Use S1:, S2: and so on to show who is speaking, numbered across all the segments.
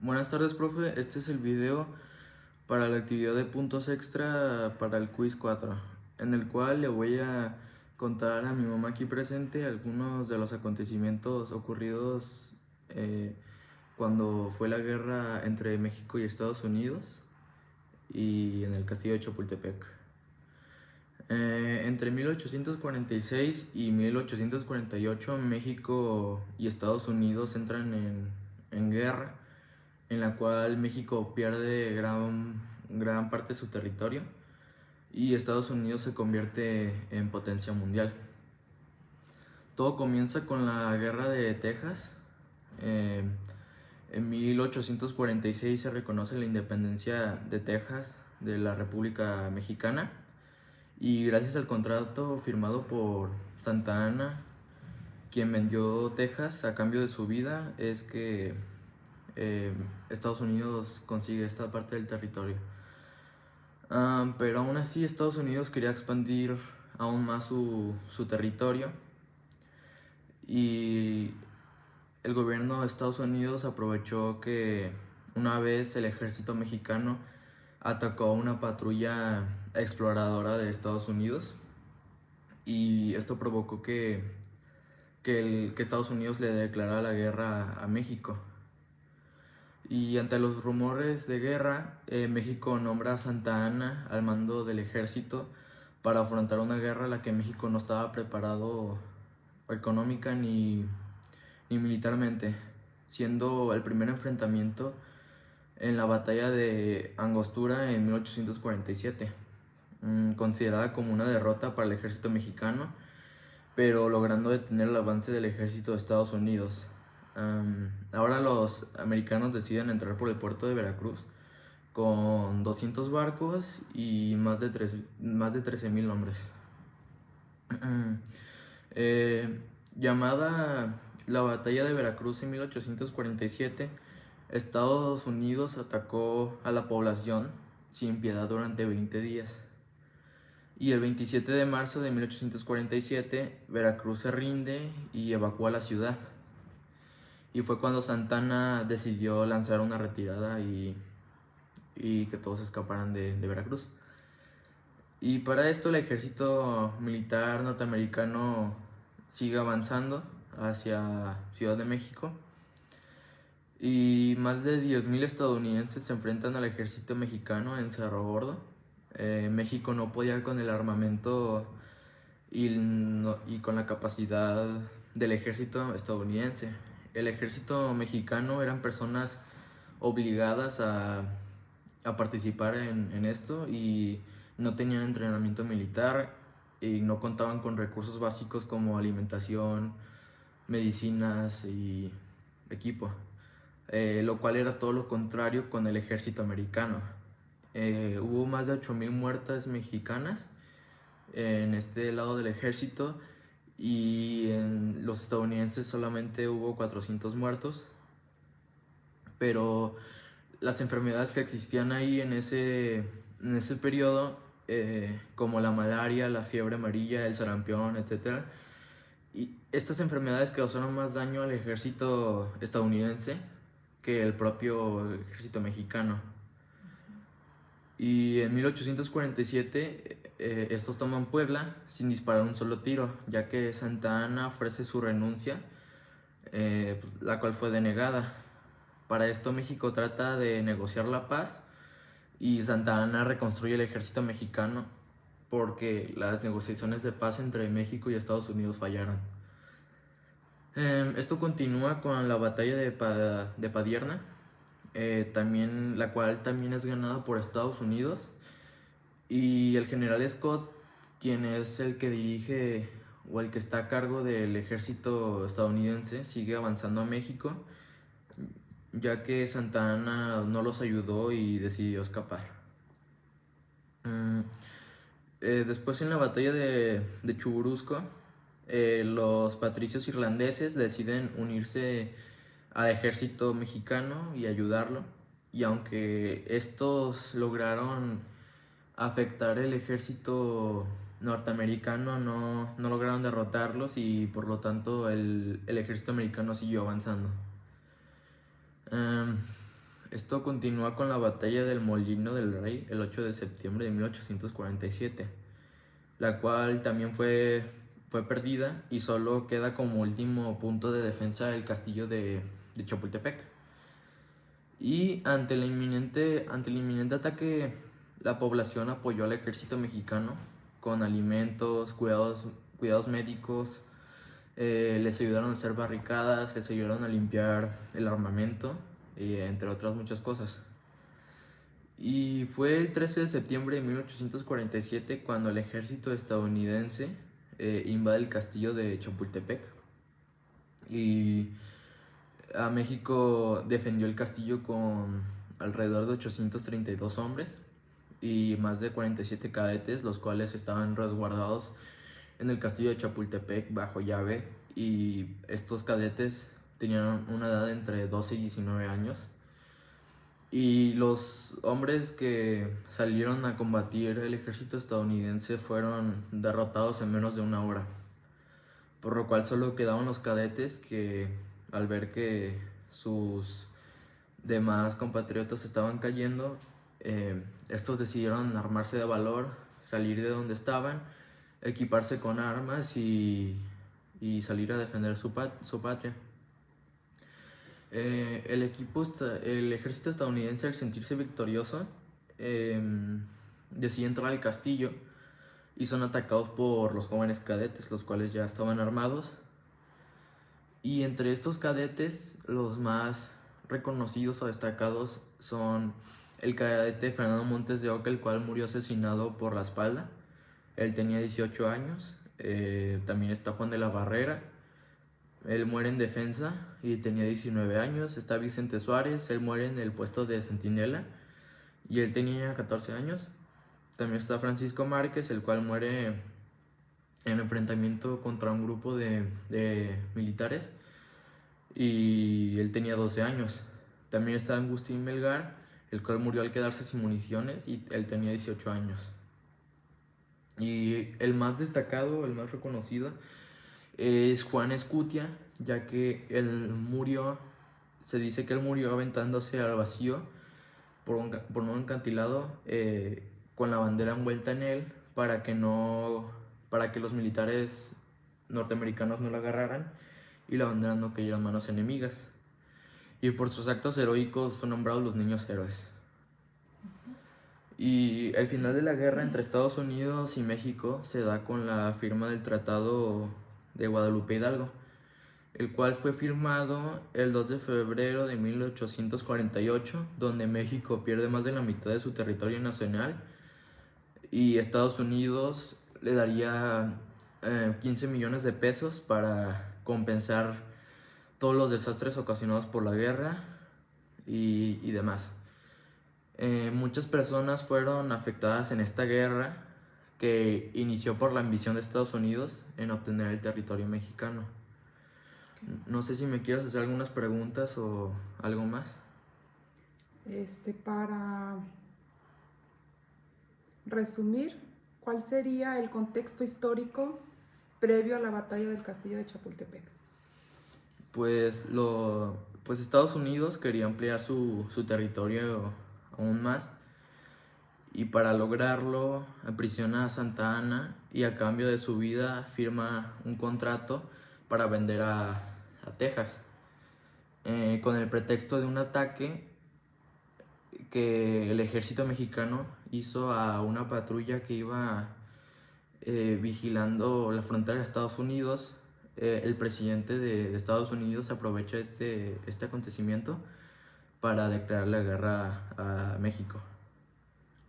S1: Buenas tardes, profe. Este es el video para la actividad de puntos extra para el quiz 4, en el cual le voy a contar a mi mamá aquí presente algunos de los acontecimientos ocurridos cuando fue la guerra entre México y Estados Unidos y en el castillo de Chapultepec. Entre 1846 y 1848 México y Estados Unidos entran en guerra, en la cual México pierde gran parte de su territorio y Estados Unidos se convierte en potencia mundial. Todo comienza con la Guerra de Texas. Eh, en 1846 se reconoce la independencia de Texas de la República Mexicana, y gracias al contrato firmado por Santa Anna, quien vendió Texas a cambio de su vida, es que Estados Unidos consigue esta parte del territorio. Pero aún así Estados Unidos quería expandir aún más su territorio, y el gobierno de Estados Unidos aprovechó que una vez el ejército mexicano atacó a una patrulla exploradora de Estados Unidos, y esto provocó que Estados Unidos le declarara la guerra a México. Y ante los rumores de guerra, México nombra a Santa Anna al mando del ejército para afrontar una guerra a la que México no estaba preparado económica ni militarmente, siendo el primer enfrentamiento en la batalla de Angostura en 1847, considerada como una derrota para el ejército mexicano, pero logrando detener el avance del ejército de Estados Unidos. Ahora los americanos deciden entrar por el puerto de Veracruz con 200 barcos y más de 13,000 hombres. Llamada la Batalla de Veracruz en 1847, Estados Unidos atacó a la población sin piedad durante 20 días. Y el 27 de marzo de 1847, Veracruz se rinde y evacúa la ciudad. Y fue cuando Santa Anna decidió lanzar una retirada y que todos escaparan de Veracruz. Y para esto el ejército militar norteamericano sigue avanzando hacia Ciudad de México, y más de 10,000 estadounidenses se enfrentan al ejército mexicano en Cerro Gordo. México no podía con el armamento y con la capacidad del ejército estadounidense. El ejército mexicano eran personas obligadas a participar en esto, y no tenían entrenamiento militar y no contaban con recursos básicos como alimentación, medicinas y equipo, lo cual era todo lo contrario con el ejército americano. Hubo más de 8,000 muertas mexicanas en este lado del ejército, y en los estadounidenses solamente hubo 400 muertos. Pero las enfermedades que existían ahí en ese periodo, como la malaria, la fiebre amarilla, el sarampión, etc., y estas enfermedades causaron más daño al ejército estadounidense que el propio ejército mexicano. Y en 1847 estos toman Puebla sin disparar un solo tiro, ya que Santa Anna ofrece su renuncia, la cual fue denegada. Para esto México trata de negociar la paz, y Santa Anna reconstruye el ejército mexicano porque las negociaciones de paz entre México y Estados Unidos fallaron. Esto continúa con la batalla de Padierna, la cual también es ganada por Estados Unidos, y el general Scott, quien es el que dirige o el que está a cargo del ejército estadounidense, sigue avanzando a México, ya que Santa Anna no los ayudó y decidió escapar. Después, en la batalla de Churubusco, los patricios irlandeses deciden unirse al ejército mexicano y ayudarlo, y aunque estos lograron afectar el ejército norteamericano, no lograron derrotarlos, y por lo tanto el ejército americano siguió avanzando. Esto continúa con la batalla del Molino del Rey el 8 de septiembre de 1847, la cual también fue perdida y solo queda como último punto de defensa el castillo de Chapultepec. Y ante el inminente ataque, la población apoyó al ejército mexicano con alimentos, cuidados médicos, les ayudaron a hacer barricadas, les ayudaron a limpiar el armamento, entre otras muchas cosas. Y fue el 13 de septiembre de 1847 cuando el ejército estadounidense invade el castillo de Chapultepec. Y a México defendió el castillo con alrededor de 832 hombres y más de 47 cadetes, los cuales estaban resguardados en el castillo de Chapultepec bajo llave, y estos cadetes tenían una edad de entre 12 y 19 años. Y los hombres que salieron a combatir el ejército estadounidense fueron derrotados en menos de una hora, por lo cual solo quedaban los cadetes que, al ver que sus demás compatriotas estaban cayendo, estos decidieron armarse de valor, salir de donde estaban, equiparse con armas y salir a defender su patria. El ejército estadounidense, al sentirse victorioso, decide entrar al castillo y son atacados por los jóvenes cadetes, los cuales ya estaban armados. Y entre estos cadetes, los más reconocidos o destacados son el cadete Fernando Montes de Oca, el cual murió asesinado por la espalda. Él tenía 18 años. También está Juan de la Barrera. Él muere en defensa y tenía 19 años. Está Vicente Suárez, él muere en el puesto de centinela y él tenía 14 años. También está Francisco Márquez, el cual muere en enfrentamiento contra un grupo de militares y él tenía 12 años. También está Agustín Melgar, el cual murió al quedarse sin municiones y él tenía 18 años. Y el más destacado, el más reconocido, es Juan Escutia, ya que se dice que él murió aventándose al vacío por un acantilado, con la bandera envuelta en él para que los militares norteamericanos no la agarraran y la bandera no cayera en manos enemigas. Y por sus actos heroicos son nombrados los niños héroes. Y el final de la guerra entre Estados Unidos y México se da con la firma del Tratado de Guadalupe Hidalgo, el cual fue firmado el 2 de febrero de 1848, donde México pierde más de la mitad de su territorio nacional y Estados Unidos le daría 15 millones de pesos para compensar todos los desastres ocasionados por la guerra y demás. Muchas personas fueron afectadas en esta guerra, que inició por la ambición de Estados Unidos en obtener el territorio mexicano. No sé si me quieres hacer algunas preguntas o algo más.
S2: Para resumir, ¿cuál sería el contexto histórico previo a la batalla del castillo de Chapultepec?
S1: Pues Estados Unidos quería ampliar su territorio aún más, y para lograrlo aprisiona a Santa Anna y a cambio de su vida firma un contrato para vender a Texas, con el pretexto de un ataque que el ejército mexicano hizo a una patrulla que iba vigilando la frontera de Estados Unidos. El presidente de Estados Unidos aprovecha este acontecimiento para declarar la guerra a México.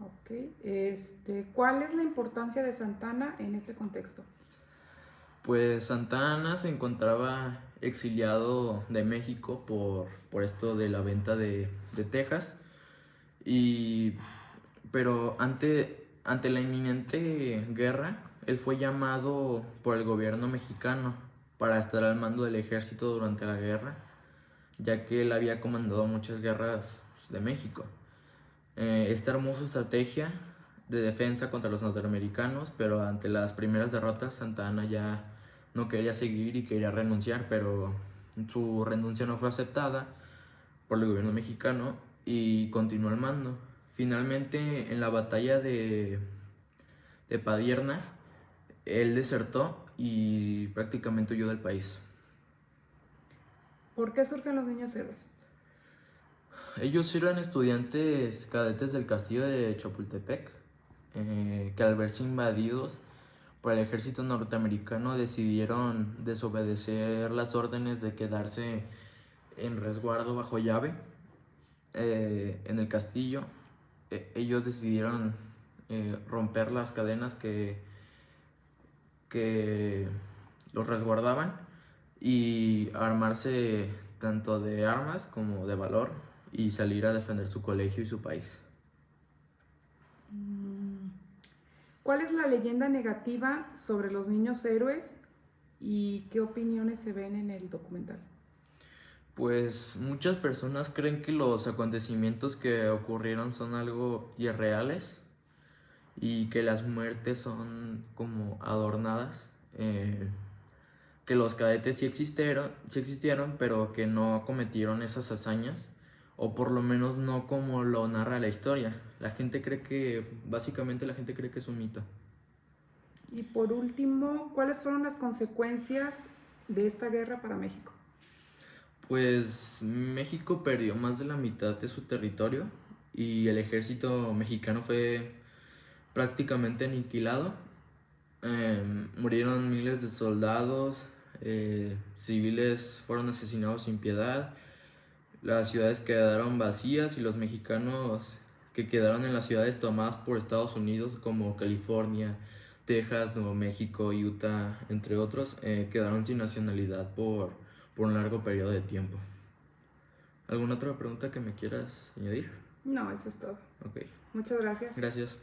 S2: Ok. ¿Cuál es la importancia de Santa Anna en este contexto?
S1: Pues Santa Anna se encontraba exiliado de México por esto de la venta de Texas, pero ante la inminente guerra, él fue llamado por el gobierno mexicano para estar al mando del ejército durante la guerra, ya que él había comandado muchas guerras de México. Esta hermosa estrategia de defensa contra los norteamericanos, pero ante las primeras derrotas Santa Anna ya no quería seguir y quería renunciar, pero su renuncia no fue aceptada por el gobierno mexicano y continuó al mando. Finalmente, en la batalla de Padierna, él desertó y prácticamente huyó del país.
S2: ¿Por qué surgen los niños héroes?
S1: Ellos eran estudiantes cadetes del castillo de Chapultepec, que al verse invadidos por el ejército norteamericano decidieron desobedecer las órdenes de quedarse en resguardo bajo llave en el castillo. Ellos decidieron romper las cadenas que los resguardaban y armarse tanto de armas como de valor y salir a defender su colegio y su país.
S2: ¿Cuál es la leyenda negativa sobre los niños héroes y qué opiniones se ven en el documental?
S1: Pues muchas personas creen que los acontecimientos que ocurrieron son algo irreales y que las muertes son como adornadas, que los cadetes sí existieron, pero que no cometieron esas hazañas, o por lo menos no como lo narra la historia. Básicamente la gente cree que es un mito.
S2: Y por último, ¿cuáles fueron las consecuencias de esta guerra para México?
S1: Pues México perdió más de la mitad de su territorio y el ejército mexicano fue prácticamente aniquilado. Murieron miles de soldados, civiles fueron asesinados sin piedad, las ciudades quedaron vacías y los mexicanos que quedaron en las ciudades tomadas por Estados Unidos como California, Texas, Nuevo México, Utah, entre otros, quedaron sin nacionalidad por un largo periodo de tiempo. ¿Alguna otra pregunta que me quieras añadir?
S2: No, eso es todo.
S1: Ok,
S2: Muchas gracias.
S1: gracias.